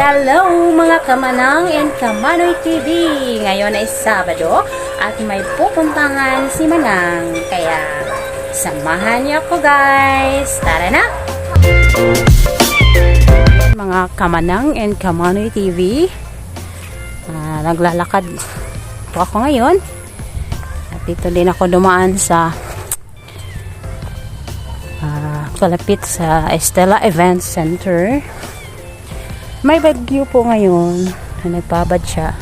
Hello mga kamanang and kamanoy TV! Ngayon ay Sabado at may pupuntahan si Manang. Kaya samahan niyo ako guys! Tara na! Mga kamanang and kamanoy TV, naglalakad po ako ngayon. At dito din ako dumaan sa kalapit sa Estela Event Center. May bagyo po ngayon na nagpabad siya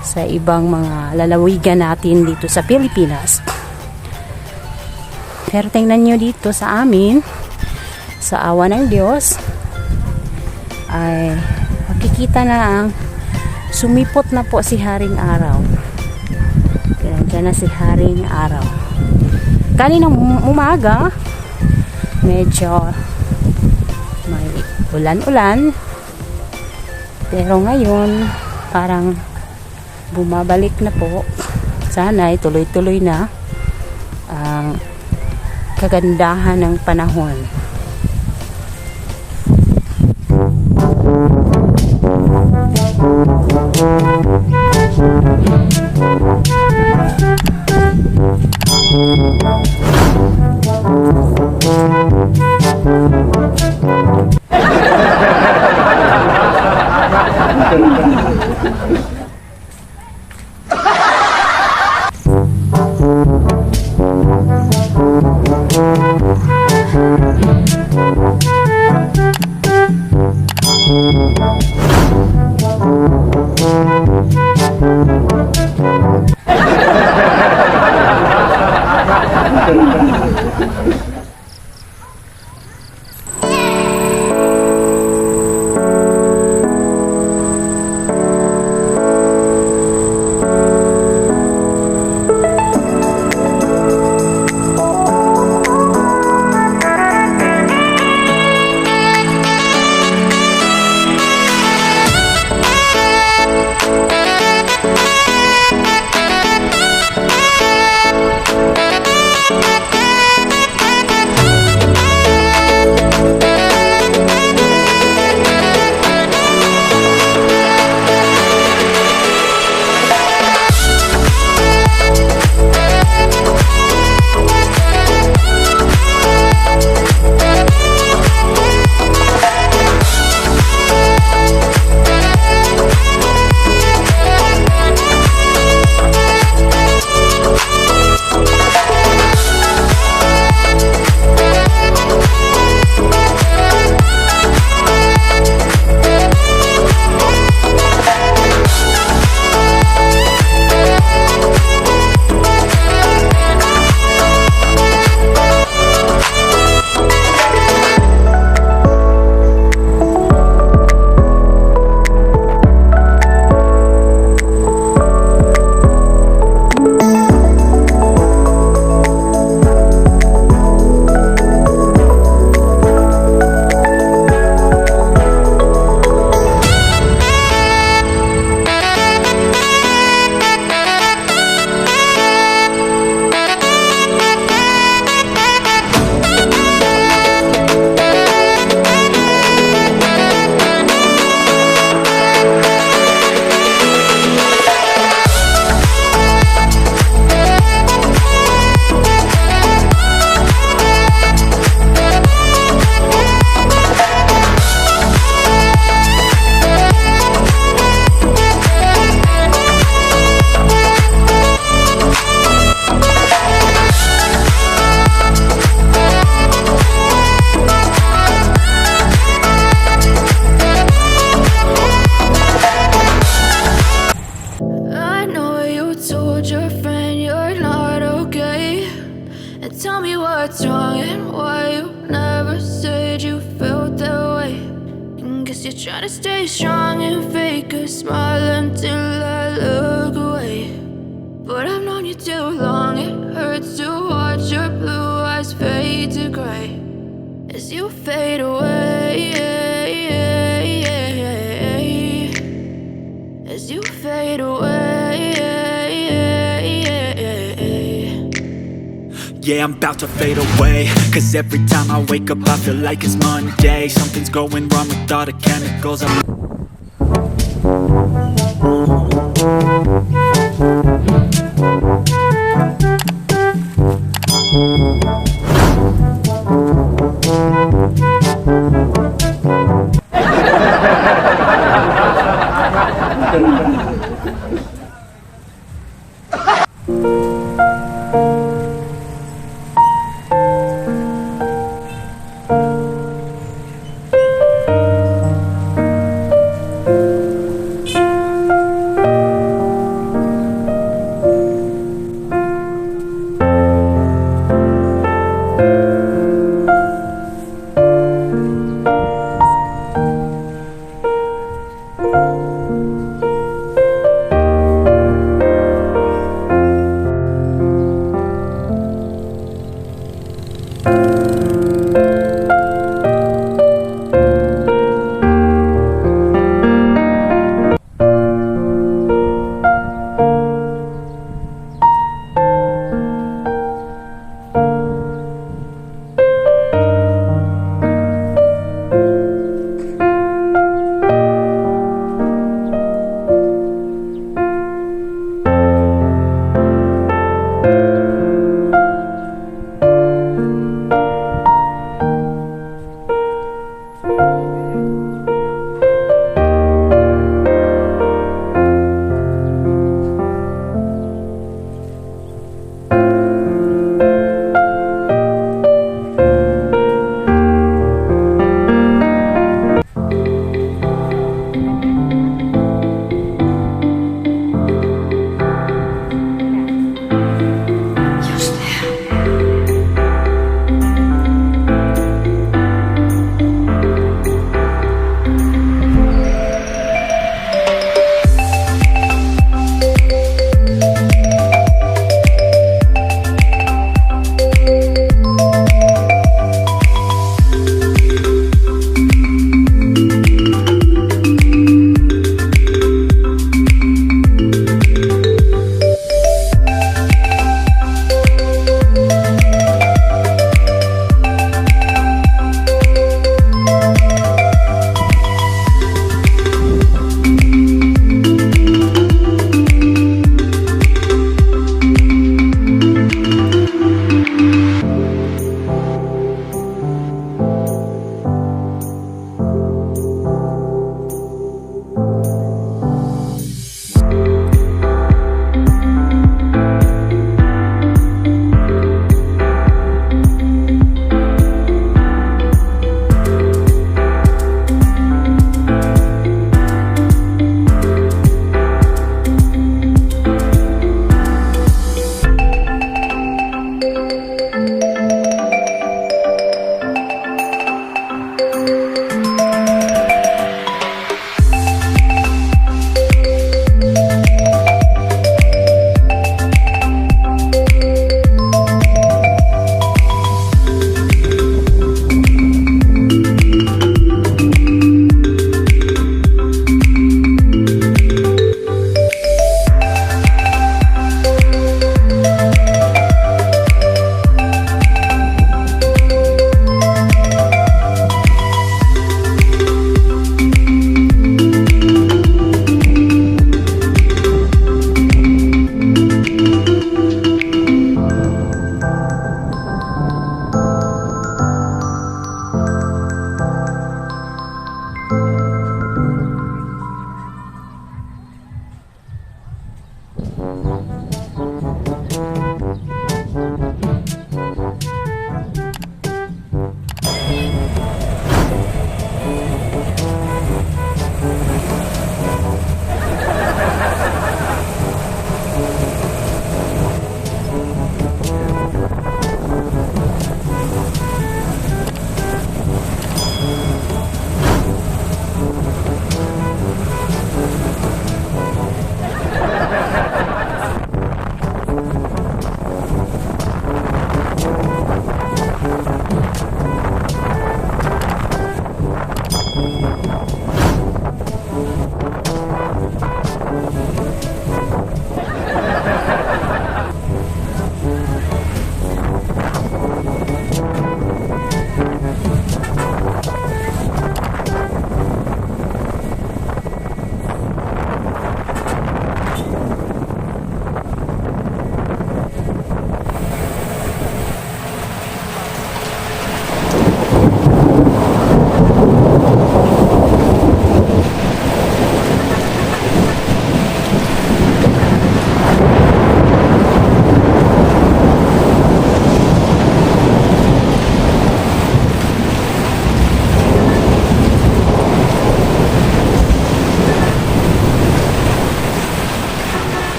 sa ibang mga lalawigan natin dito sa Pilipinas. Pero tingnan nyo dito sa amin, sa awa ng Diyos, ay makikita na ang sumipot na po si Haring Araw. Diyan na si Haring Araw. Kaninang umaga, medyo may ulan-ulan. Pero ngayon, parang bumabalik na po. Sana ay tuloy-tuloy na ang kagandahan ng panahon. Tell me what's wrong and why you never said you felt that way. And guess you're trying to stay strong and fake a smile until I look away. But I've known you too long, it hurts to watch your blue eyes fade to gray as you fade away. As you fade away. yeah, I'm about to fade away. Cause every time I wake up I feel like it's Monday. Something's going wrong with all the chemicals I'm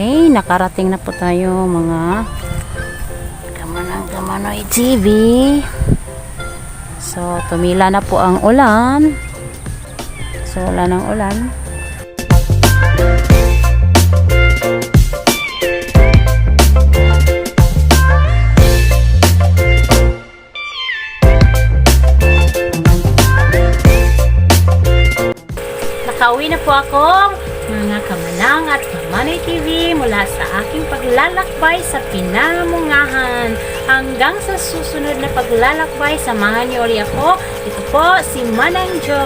Okay, nakarating na po tayo mga Manang&Manoy TV. So, tumila na po ang ulan. So, wala ng ulan. Nakauwi na po ako, mga kamanang at kamanay TV, mula sa aking paglalakbay sa Pinamungahan. Hanggang sa susunod na paglalakbay, samahan niyo ulit ako. Ito po si Manang Jo.